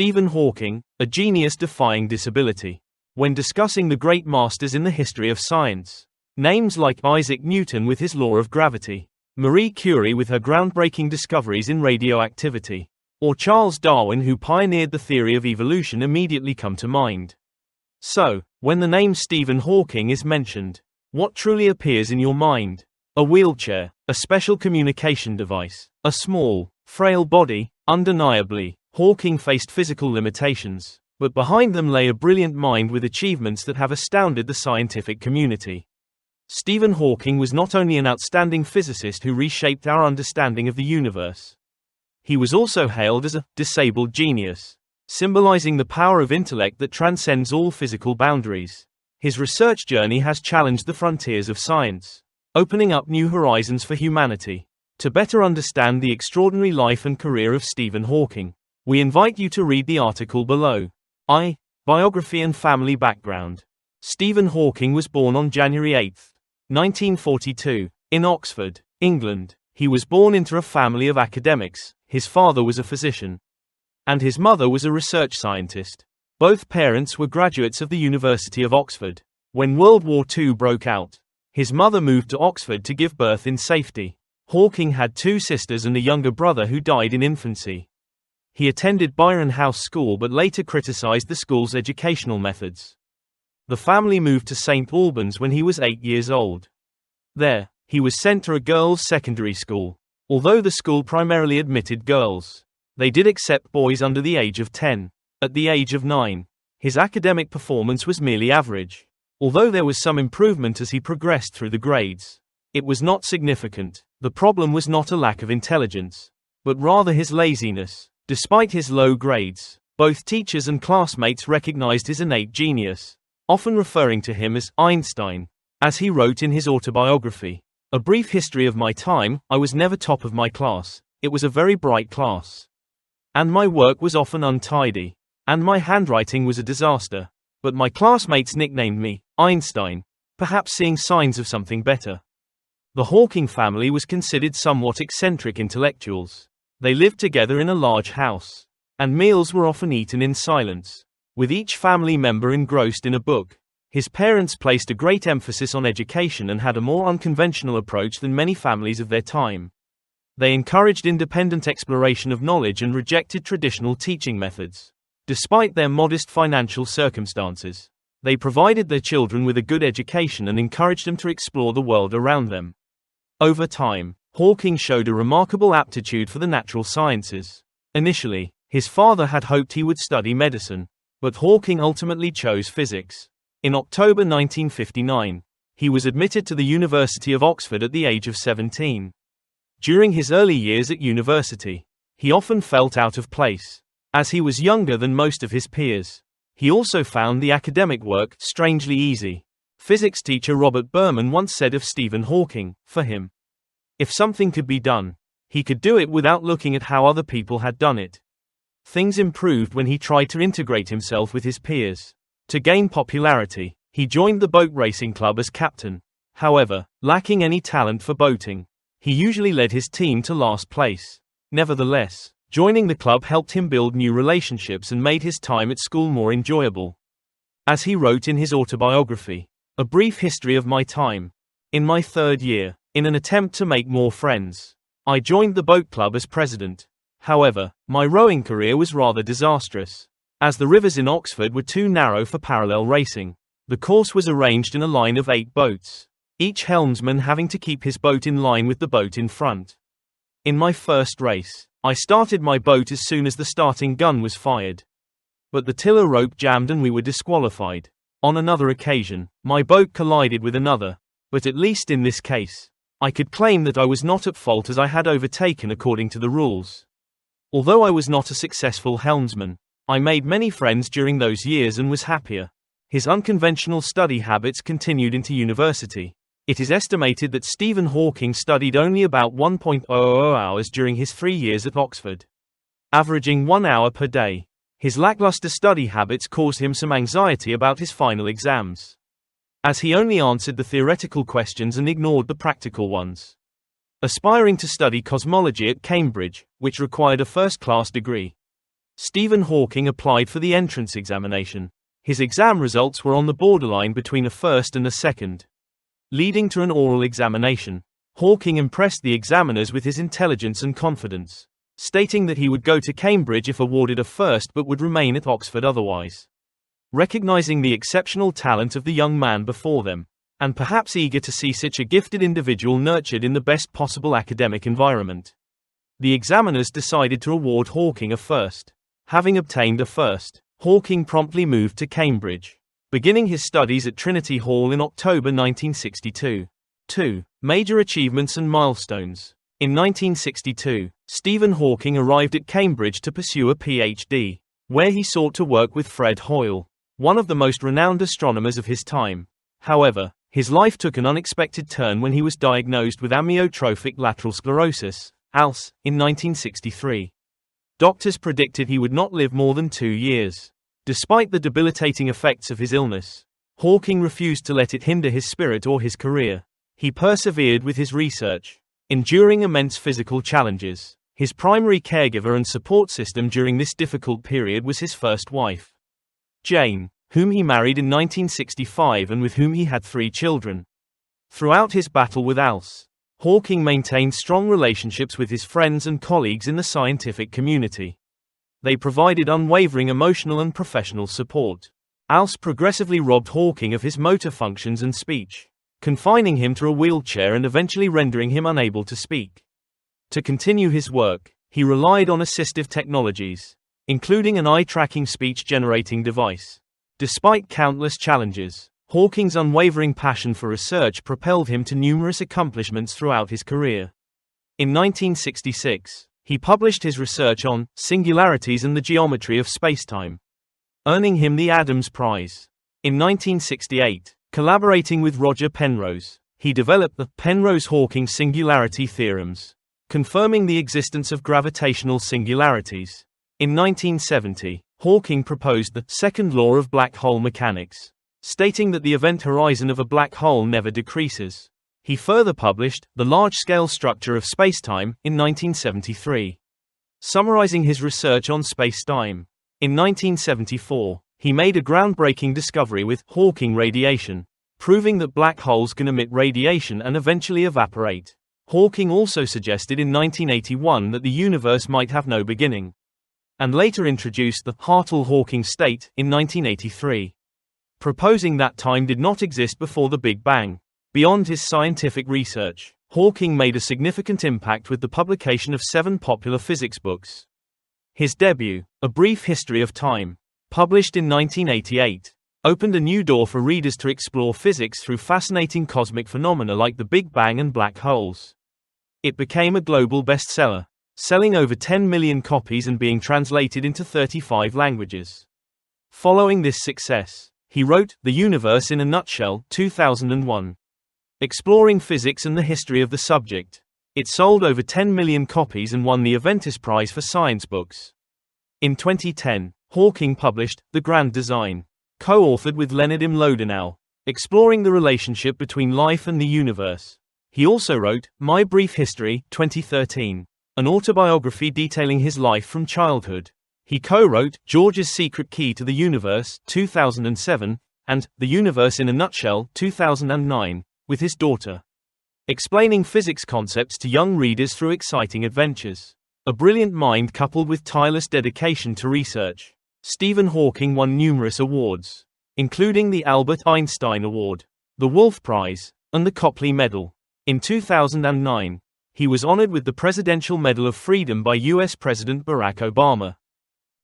Stephen Hawking, a genius defying disability. When discussing the great masters in the history of science, names like Isaac Newton with his law of gravity, Marie Curie with her groundbreaking discoveries in radioactivity, or Charles Darwin who pioneered the theory of evolution immediately come to mind. So, when the name Stephen Hawking is mentioned, what truly appears in your mind? A wheelchair, a special communication device, a small, frail body? Undeniably, Hawking faced physical limitations, but behind them lay a brilliant mind with achievements that have astounded the scientific community. Stephen Hawking was not only an outstanding physicist who reshaped our understanding of the universe. He was also hailed as a disabled genius, symbolizing the power of intellect that transcends all physical boundaries. His research journey has challenged the frontiers of science, opening up new horizons for humanity. To better understand the extraordinary life and career of Stephen Hawking, we invite you to read the article below. Biography and family background. Stephen Hawking was born on January 8, 1942, in Oxford, England. He was born into a family of academics. His father was a physician, and his mother was a research scientist. Both parents were graduates of the University of Oxford. When World War II broke out, his mother moved to Oxford to give birth in safety. Hawking had two sisters and a younger brother who died in infancy. He attended Byron House School but later criticized the school's educational methods. The family moved to St. Albans when he was 8 years old. There, he was sent to a girls' secondary school. Although the school primarily admitted girls, they did accept boys under the age of 10. At the age of 9, his academic performance was merely average. Although there was some improvement as he progressed through the grades, it was not significant. The problem was not a lack of intelligence, but rather his laziness. Despite his low grades, both teachers and classmates recognized his innate genius, often referring to him as Einstein. As he wrote in his autobiography, "A brief history of my time, I was never top of my class. It was a very bright class. And my work was often untidy. And my handwriting was a disaster. But my classmates nicknamed me Einstein, perhaps seeing signs of something better." The Hawking family was considered somewhat eccentric intellectuals. They lived together in a large house, and meals were often eaten in silence, with each family member engrossed in a book. His parents placed a great emphasis on education and had a more unconventional approach than many families of their time. They encouraged independent exploration of knowledge and rejected traditional teaching methods. Despite their modest financial circumstances, they provided their children with a good education and encouraged them to explore the world around them. Over time, Hawking showed a remarkable aptitude for the natural sciences. Initially, his father had hoped he would study medicine, but Hawking ultimately chose physics. In October 1959, he was admitted to the University of Oxford at the age of 17. During his early years at university, he often felt out of place, as he was younger than most of his peers. He also found the academic work strangely easy. Physics teacher Robert Berman once said of Stephen Hawking, for him, if something could be done, he could do it without looking at how other people had done it. Things improved when he tried to integrate himself with his peers. To gain popularity, he joined the boat racing club as captain. However, lacking any talent for boating, he usually led his team to last place. Nevertheless, joining the club helped him build new relationships and made his time at school more enjoyable. As he wrote in his autobiography, "A brief history of my time. In my third year, in an attempt to make more friends, I joined the boat club as president. However, my rowing career was rather disastrous, as the rivers in Oxford were too narrow for parallel racing. The course was arranged in a line of 8 boats, each helmsman having to keep his boat in line with the boat in front. In my first race, I started my boat as soon as the starting gun was fired. But the tiller rope jammed and we were disqualified. On another occasion, my boat collided with another, but at least in this case, I could claim that I was not at fault as I had overtaken according to the rules. Although I was not a successful helmsman, I made many friends during those years and was happier." His unconventional study habits continued into university. It is estimated that Stephen Hawking studied only about 1.00 hours during his 3 years at Oxford, averaging 1 hour per day. His lackluster study habits caused him some anxiety about his final exams, as he only answered the theoretical questions and ignored the practical ones. Aspiring to study cosmology at Cambridge, which required a first-class degree, Stephen Hawking applied for the entrance examination. His exam results were on the borderline between a first and a second, leading to an oral examination. Hawking impressed the examiners with his intelligence and confidence, stating that he would go to Cambridge if awarded a first but would remain at Oxford otherwise. Recognizing the exceptional talent of the young man before them, and perhaps eager to see such a gifted individual nurtured in the best possible academic environment, the examiners decided to award Hawking a first. Having obtained a first, Hawking promptly moved to Cambridge, beginning his studies at Trinity Hall in October 1962. 2. Major achievements and milestones. In 1962, Stephen Hawking arrived at Cambridge to pursue a PhD, where he sought to work with Fred Hoyle, one of the most renowned astronomers of his time. However, his life took an unexpected turn when he was diagnosed with amyotrophic lateral sclerosis, ALS, in 1963. Doctors predicted he would not live more than 2 years. Despite the debilitating effects of his illness, Hawking refused to let it hinder his spirit or his career. He persevered with his research, enduring immense physical challenges. His primary caregiver and support system during this difficult period was his first wife, Jane, whom he married in 1965 and with whom he had 3 children. Throughout his battle with ALS, Hawking maintained strong relationships with his friends and colleagues in the scientific community. They provided unwavering emotional and professional support. ALS progressively robbed Hawking of his motor functions and speech, confining him to a wheelchair and eventually rendering him unable to speak. To continue his work, he relied on assistive technologies, including an eye-tracking speech-generating device. Despite countless challenges, Hawking's unwavering passion for research propelled him to numerous accomplishments throughout his career. In 1966, he published his research on singularities and the geometry of spacetime, earning him the Adams Prize. In 1968, collaborating with Roger Penrose, he developed the Penrose-Hawking singularity theorems, confirming the existence of gravitational singularities. In 1970, Hawking proposed the second law of black hole mechanics, stating that the event horizon of a black hole never decreases. He further published The Large-Scale Structure of Spacetime in 1973, summarizing his research on spacetime. In 1974, he made a groundbreaking discovery with Hawking radiation, proving that black holes can emit radiation and eventually evaporate. Hawking also suggested in 1981 that the universe might have no beginning, and later introduced the Hartle-Hawking state in 1983, proposing that time did not exist before the Big Bang. Beyond his scientific research, Hawking made a significant impact with the publication of 7 popular physics books. His debut, A Brief History of Time, published in 1988, opened a new door for readers to explore physics through fascinating cosmic phenomena like the Big Bang and black holes. It became a global bestseller, selling over 10 million copies and being translated into 35 languages. Following this success, he wrote The Universe in a Nutshell, 2001, exploring physics and the history of the subject. It sold over 10 million copies and won the Aventis Prize for Science Books. In 2010, Hawking published The Grand Design, co-authored with Leonard Mlodinow, exploring the relationship between life and the universe. He also wrote My Brief History, 2013, an autobiography detailing his life from childhood. He co-wrote George's Secret Key to the Universe, 2007, and The Universe in a Nutshell, 2009, with his daughter, explaining physics concepts to young readers through exciting adventures. A brilliant mind coupled with tireless dedication to research, Stephen Hawking won numerous awards, including the Albert Einstein Award, the Wolf Prize, and the Copley Medal. In 2009, he was honored with the Presidential Medal of Freedom by U.S. President Barack Obama.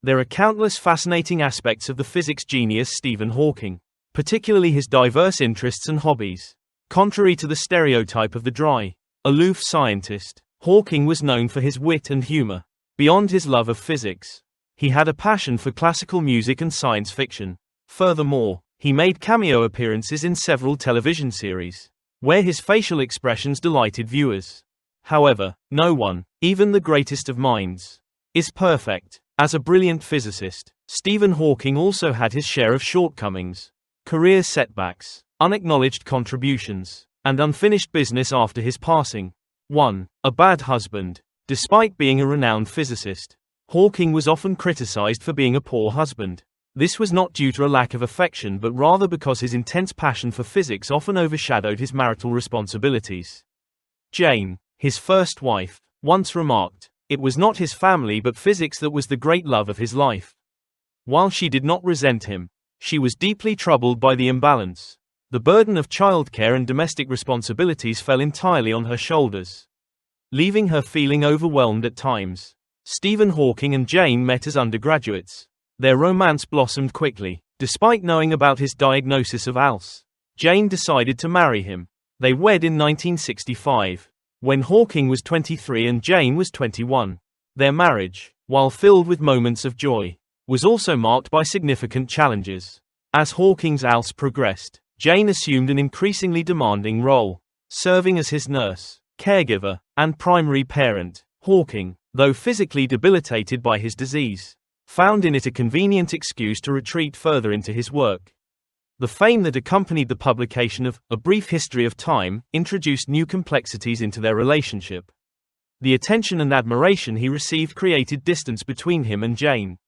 There are countless fascinating aspects of the physics genius Stephen Hawking, particularly his diverse interests and hobbies. Contrary to the stereotype of the dry, aloof scientist, Hawking was known for his wit and humor. Beyond his love of physics, he had a passion for classical music and science fiction. Furthermore, he made cameo appearances in several television series, where his facial expressions delighted viewers. However, no one, even the greatest of minds, is perfect. As a brilliant physicist, Stephen Hawking also had his share of shortcomings, career setbacks, unacknowledged contributions, and unfinished business after his passing. 1. A bad husband. Despite being a renowned physicist, Hawking was often criticized for being a poor husband. This was not due to a lack of affection but rather because his intense passion for physics often overshadowed his marital responsibilities. Jane, his first wife, once remarked, "It was not his family but physics that was the great love of his life." While she did not resent him, she was deeply troubled by the imbalance. The burden of childcare and domestic responsibilities fell entirely on her shoulders, leaving her feeling overwhelmed at times. Stephen Hawking and Jane met as undergraduates. Their romance blossomed quickly. Despite knowing about his diagnosis of ALS, Jane decided to marry him. They wed in 1965, when Hawking was 23 and Jane was 21. Their marriage, while filled with moments of joy, was also marked by significant challenges. As Hawking's ALS progressed, Jane assumed an increasingly demanding role, serving as his nurse, caregiver, and primary parent. Hawking, though physically debilitated by his disease, found in it a convenient excuse to retreat further into his work. The fame that accompanied the publication of A Brief History of Time introduced new complexities into their relationship. The attention and admiration he received created distance between him and Jane,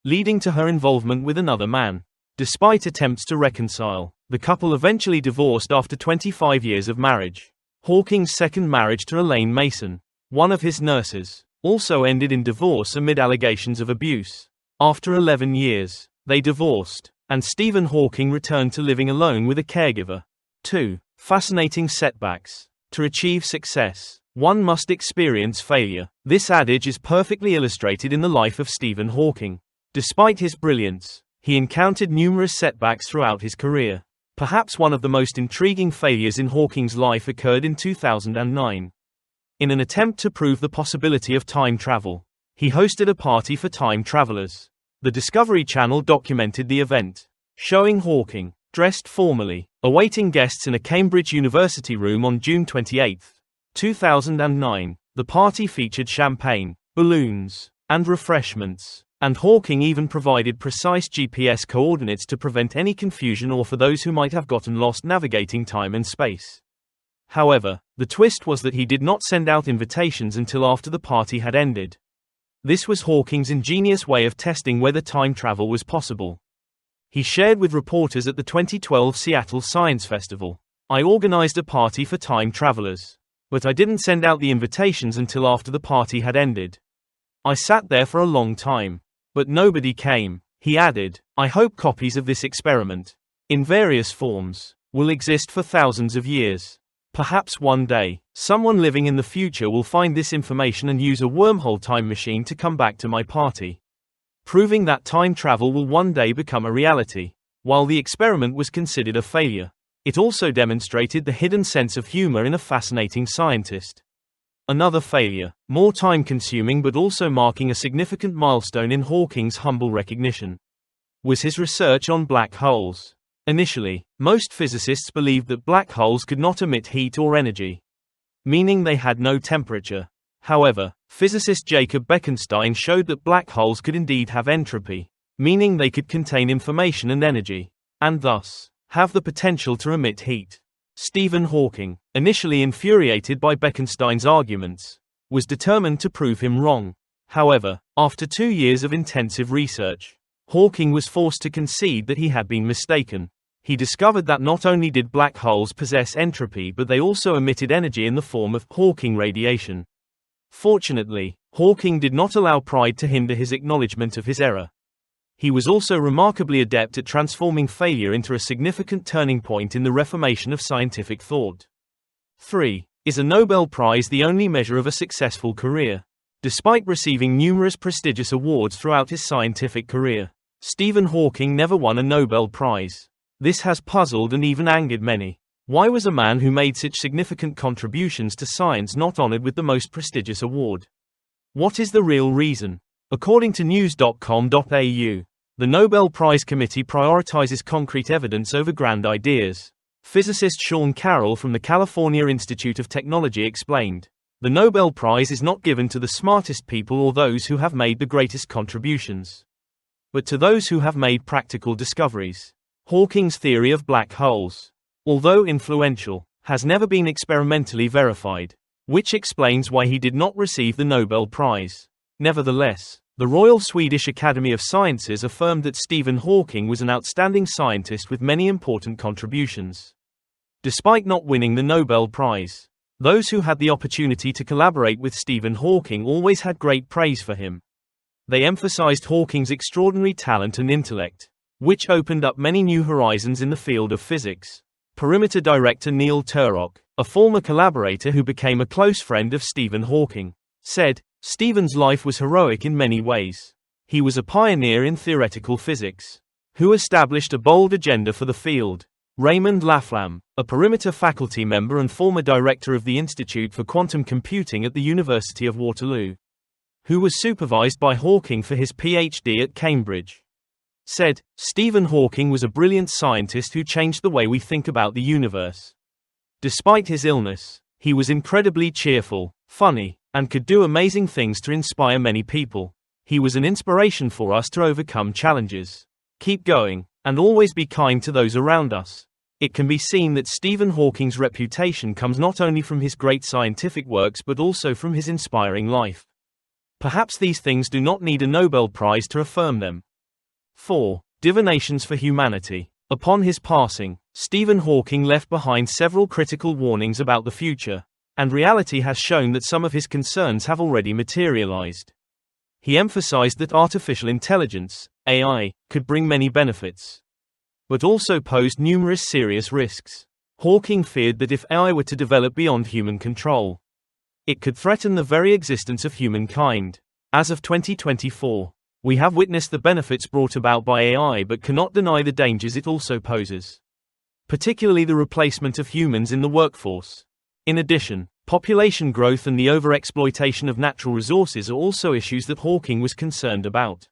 leading to her involvement with another man. Despite attempts to reconcile, the couple eventually divorced after 25 years of marriage. Hawking's second marriage to Elaine Mason, one of his nurses, also ended in divorce amid allegations of abuse. After 11 years, they divorced, and Stephen Hawking returned to living alone with a caregiver. 2. Fascinating setbacks. To achieve success, one must experience failure. This adage is perfectly illustrated in the life of Stephen Hawking. Despite his brilliance, he encountered numerous setbacks throughout his career. Perhaps one of the most intriguing failures in Hawking's life occurred in 2009. In an attempt to prove the possibility of time travel, he hosted a party for time travelers. The Discovery Channel documented the event, showing Hawking, dressed formally, awaiting guests in a Cambridge University room on June 28, 2009. The party featured champagne, balloons, and refreshments, and Hawking even provided precise GPS coordinates to prevent any confusion or for those who might have gotten lost navigating time and space. However, the twist was that he did not send out invitations until after the party had ended. This was Hawking's ingenious way of testing whether time travel was possible. He shared with reporters at the 2012 Seattle Science Festival, "I organized a party for time travelers, but I didn't send out the invitations until after the party had ended. I sat there for a long time, but nobody came." He added, "I hope copies of this experiment, in various forms, will exist for thousands of years. Perhaps one day, someone living in the future will find this information and use a wormhole time machine to come back to my party, proving that time travel will one day become a reality." While the experiment was considered a failure, it also demonstrated the hidden sense of humor in a fascinating scientist. Another failure, more time-consuming but also marking a significant milestone in Hawking's humble recognition, was his research on black holes. Initially, most physicists believed that black holes could not emit heat or energy, meaning they had no temperature. However, physicist Jacob Bekenstein showed that black holes could indeed have entropy, meaning they could contain information and energy, and thus, have the potential to emit heat. Stephen Hawking, initially infuriated by Bekenstein's arguments, was determined to prove him wrong. However, after 2 years of intensive research, Hawking was forced to concede that he had been mistaken. He discovered that not only did black holes possess entropy but they also emitted energy in the form of Hawking radiation. Fortunately, Hawking did not allow pride to hinder his acknowledgement of his error. He was also remarkably adept at transforming failure into a significant turning point in the reformation of scientific thought. 3. Is a Nobel Prize the only measure of a successful career? Despite receiving numerous prestigious awards throughout his scientific career, Stephen Hawking never won a Nobel Prize. This has puzzled and even angered many. Why was a man who made such significant contributions to science not honored with the most prestigious award? What is the real reason? According to news.com.au, the Nobel Prize Committee prioritizes concrete evidence over grand ideas. Physicist Sean Carroll from the California Institute of Technology explained, "The Nobel Prize is not given to the smartest people or those who have made the greatest contributions, but to those who have made practical discoveries." Hawking's theory of black holes, although influential, has never been experimentally verified, which explains why he did not receive the Nobel Prize. Nevertheless, The Royal Swedish Academy of Sciences affirmed that Stephen Hawking was an outstanding scientist with many important contributions. Despite not winning the Nobel Prize, those who had the opportunity to collaborate with Stephen Hawking always had great praise for him. They emphasized Hawking's extraordinary talent and intellect, which opened up many new horizons in the field of physics. Perimeter director Neil Turok, a former collaborator who became a close friend of Stephen Hawking, said, "Stephen's life was heroic in many ways. He was a pioneer in theoretical physics, who established a bold agenda for the field." Raymond Laflamme, a Perimeter faculty member and former director of the Institute for Quantum Computing at the University of Waterloo, who was supervised by Hawking for his PhD at Cambridge, said, "Stephen Hawking was a brilliant scientist who changed the way we think about the universe. Despite his illness, he was incredibly cheerful, funny, and could do amazing things to inspire many people. He was an inspiration for us to overcome challenges, keep going, and always be kind to those around us." It can be seen that Stephen Hawking's reputation comes not only from his great scientific works but also from his inspiring life. Perhaps these things do not need a Nobel Prize to affirm them. 4. Divinations for humanity. Upon his passing, Stephen Hawking left behind several critical warnings about the future, and reality has shown that some of his concerns have already materialized. He emphasized that artificial intelligence, AI, could bring many benefits, but also posed numerous serious risks. Hawking feared that if AI were to develop beyond human control, it could threaten the very existence of humankind. As of 2024, we have witnessed the benefits brought about by AI but cannot deny the dangers it also poses, particularly the replacement of humans in the workforce. In addition, population growth and the overexploitation of natural resources are also issues that Hawking was concerned about.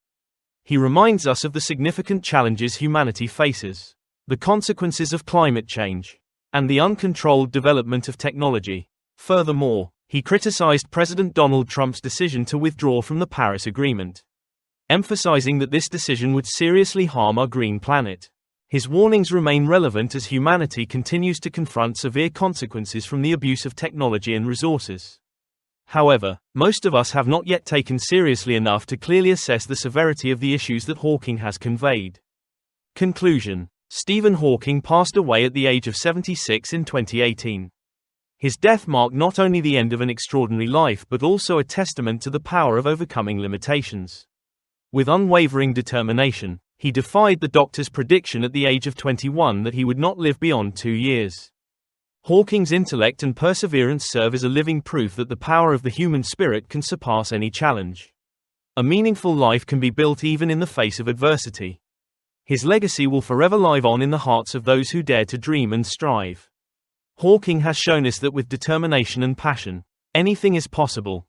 He reminds us of the significant challenges humanity faces, the consequences of climate change, and the uncontrolled development of technology. Furthermore, he criticized President Donald Trump's decision to withdraw from the Paris Agreement, emphasizing that this decision would seriously harm our green planet. His warnings remain relevant as humanity continues to confront severe consequences from the abuse of technology and resources. However, most of us have not yet taken seriously enough to clearly assess the severity of the issues that Hawking has conveyed. Conclusion: Stephen Hawking passed away at the age of 76 in 2018. His death marked not only the end of an extraordinary life but also a testament to the power of overcoming limitations. With unwavering determination, he defied the doctor's prediction at the age of 21 that he would not live beyond 2 years. Hawking's intellect and perseverance serve as a living proof that the power of the human spirit can surpass any challenge. A meaningful life can be built even in the face of adversity. His legacy will forever live on in the hearts of those who dare to dream and strive. Hawking has shown us that with determination and passion, anything is possible.